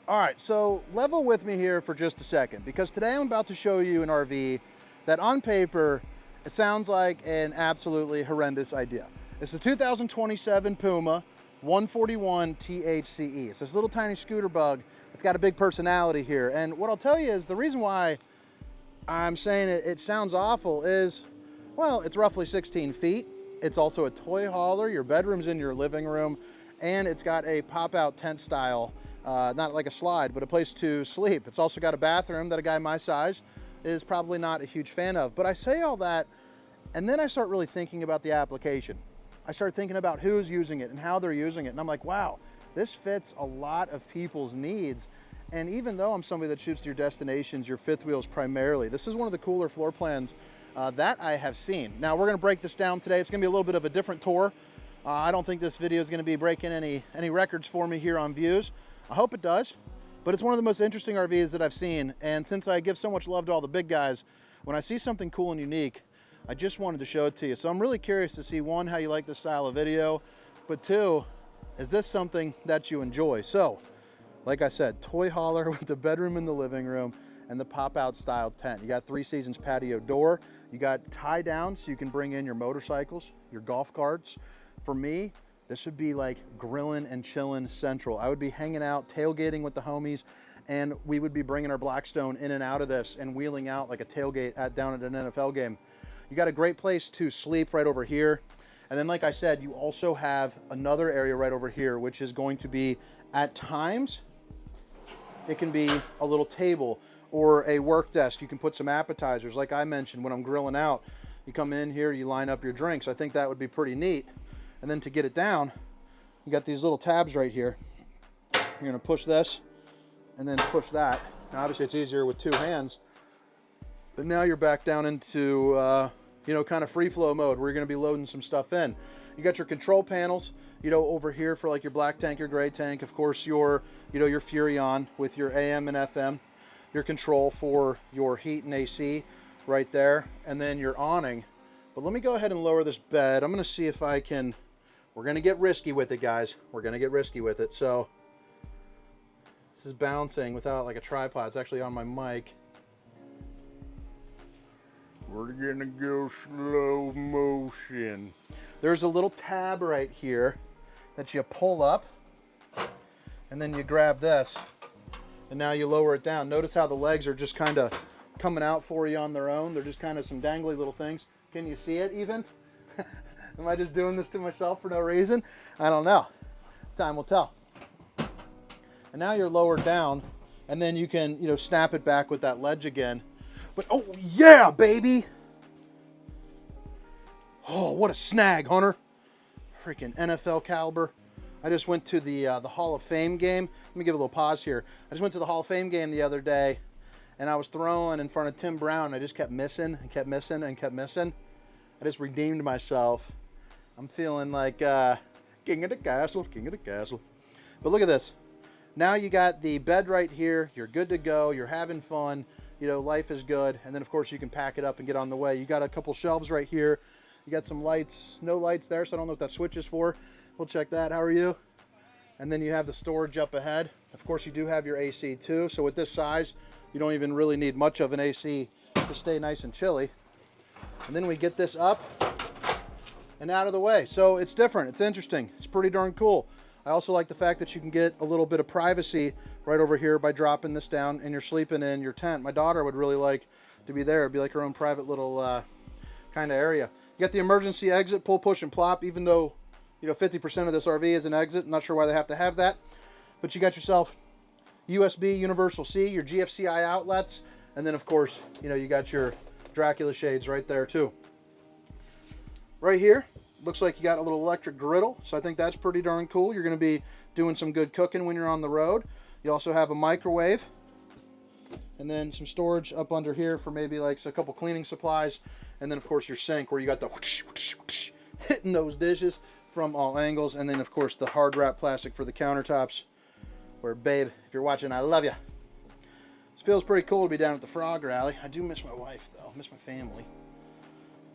All right, so level with me here for just a second, because today I'm about to show you an RV that on paper, it sounds like an absolutely horrendous idea. It's the 2027 Puma 141THCE. It's this little tiny scooter bug. It's got a big personality here. And what I'll tell you is the reason why I'm saying it sounds awful is, well, it's roughly 16 feet. It's also a toy hauler. Your bedroom's in your living room, and it's got a pop-out tent style, not like a slide, but a place to sleep. It's also got a bathroom that a guy my size is probably not a huge fan of. But I say all that, and then I start really thinking about the application. I start thinking about who's using it and how they're using it. And I'm like, wow, this fits a lot of people's needs. And even though I'm somebody that shoots to your destinations, your fifth wheels primarily, this is one of the cooler floor plans that I have seen. Now we're gonna break this down today. It's gonna be a little bit of a different tour. I don't think this video is gonna be breaking any records for me here on views. I hope it does, but it's one of the most interesting RVs that I've seen. And since I give so much love to all the big guys, when I see something cool and unique, I just wanted to show it to you. So I'm really curious to see, one, how you like this style of video, but two, is this something that you enjoy? So, like I said, toy hauler with the bedroom in the living room and the pop-out style tent. You got 3 seasons patio door. You got tie down so you can bring in your motorcycles, your golf carts. For me, this would be like grilling and chilling central. I would be hanging out, tailgating with the homies, and we would be bringing our Blackstone in and out of this and wheeling out like a tailgate down at an NFL game. You got a great place to sleep right over here. And then, like I said, you also have another area right over here, which is going to be, at times, it can be a little table or a work desk. You can put some appetizers. Like I mentioned, when I'm grilling out, you come in here, you line up your drinks. I think that would be pretty neat. And then to get it down, you got these little tabs right here. You're gonna push this and then push that. Now, obviously it's easier with 2 hands, but now you're back down into, you know, kind of free flow mode where you're gonna be loading some stuff in. You got your control panels, you know, over here for like your black tank, your gray tank, of course your, you know, your Furrion with your AM and FM, your control for your heat and AC right there, and then your awning. But let me go ahead and lower this bed. I'm gonna see if I can, we're gonna get risky with it, guys. We're gonna get risky with it. So this is bouncing without like a tripod. It's actually on my mic. We're gonna go slow motion. There's a little tab right here that you pull up, and then you grab this, and now you lower it down. Notice how the legs are just kind of coming out for you on their own. They're just kind of some dangly little things. Can you see it even? Am I just doing this to myself for no reason? I don't know. Time will tell. And now you're lowered down, and then you can, you know, snap it back with that ledge again. But oh yeah, baby! Oh, what a snag, Hunter! Freaking NFL caliber. I just went to the Hall of Fame game. Let me give a little pause here. I just went to the Hall of Fame game the other day, and I was throwing in front of Tim Brown. I just kept missing and kept missing and kept missing. I just redeemed myself. I'm feeling like king of the castle, king of the castle. But look at this. Now you got the bed right here. You're good to go. You're having fun. You know, life is good. And then, of course, you can pack it up and get on the way. You got a couple shelves right here. You got some lights, no lights there, so I don't know what that switch is for. We'll check that. How are you? And then you have the storage up ahead. Of course, you do have your AC too. So with this size, you don't even really need much of an AC to stay nice and chilly. And then we get this up and out of the way. So it's different. It's interesting. It's pretty darn cool. I also like the fact that you can get a little bit of privacy right over here by dropping this down and you're sleeping in your tent. My daughter would really like to be there. It'd be like her own private little kind of area. You got the emergency exit, pull, push, and plop, even though, you know, 50% of this RV is an exit. I'm not sure why they have to have that. But you got yourself USB, Universal C, your GFCI outlets, and then, of course, you know, you got your Dracula shades right there, too. Right here, looks like you got a little electric griddle, so I think that's pretty darn cool. You're going to be doing some good cooking when you're on the road. You also have a microwave, and then some storage up under here for maybe like a couple cleaning supplies, and then of course your sink where you got the whoosh, whoosh, whoosh, hitting those dishes from all angles, and then of course the hard wrap plastic for the countertops, where, babe, if you're watching, I love you. This feels pretty cool to be down at the frog rally. I do miss my wife though, miss my family.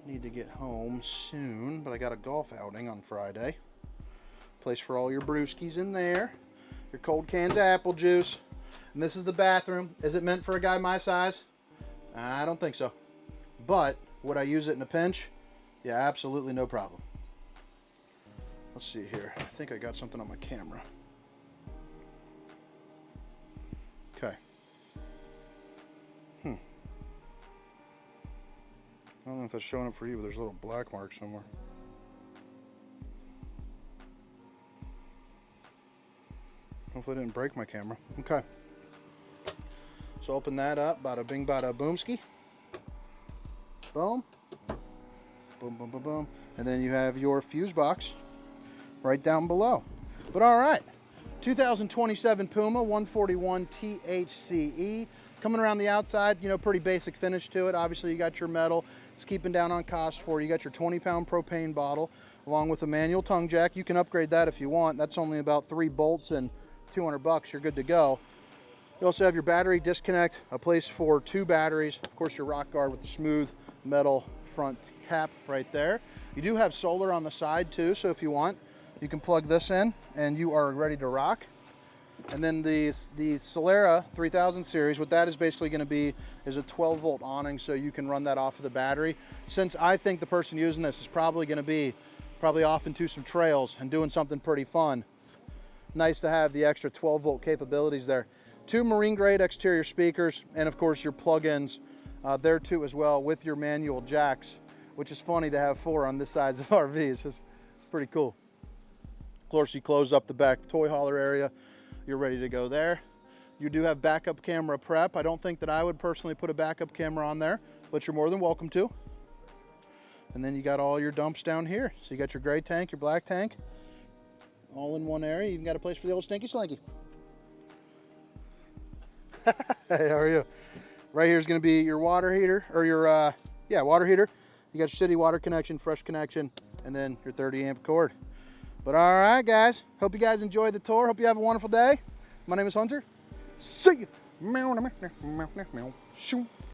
Need to get home soon, but I got a golf outing on Friday. Place for all your brewskis in there. Your cold cans of apple juice. And this is the bathroom. Is it meant for a guy my size? I don't think so. But would I use it in a pinch? Yeah, absolutely no problem. Let's see here. I think I got something on my camera. Okay. I don't know if that's showing up for you, but there's a little black mark somewhere. Hopefully I didn't break my camera. Okay. So open that up, bada bing, bada boomski. Boom. Boom, boom, boom, boom. And then you have your fuse box right down below. But all right, 2027 Puma 141THCE. Coming around the outside, you know, pretty basic finish to it. Obviously, you got your metal. It's keeping down on cost for you. You got your 20-pound propane bottle, along with a manual tongue jack. You can upgrade that if you want. That's only about 3 bolts and 200 bucks. You're good to go. You also have your battery disconnect, a place for 2 batteries. Of course, your rock guard with the smooth metal front cap right there. You do have solar on the side too, so if you want, you can plug this in and you are ready to rock. And then the Solera 3000 series, what that is basically going to be is a 12-volt awning, so you can run that off of the battery. Since I think the person using this is probably going to be off into some trails and doing something pretty fun, nice to have the extra 12-volt capabilities there. 2 marine grade exterior speakers, and of course your plug-ins there too as well, with your manual jacks, which is funny to have 4 on this size of RVs. It's pretty cool. Of course, you close up the back toy hauler area. You're ready to go there. You do have backup camera prep. I don't think that I would personally put a backup camera on there, but you're more than welcome to. And then you got all your dumps down here. So you got your gray tank, your black tank, all in one area. You even got a place for the old stinky slinky. Hey, how are you? Right here is going to be your water heater, or your water heater. You got your city water connection, fresh connection, and then your 30 amp cord. But all right, guys, hope you guys enjoyed the tour. Hope you have a wonderful day. My name is Hunter. See you.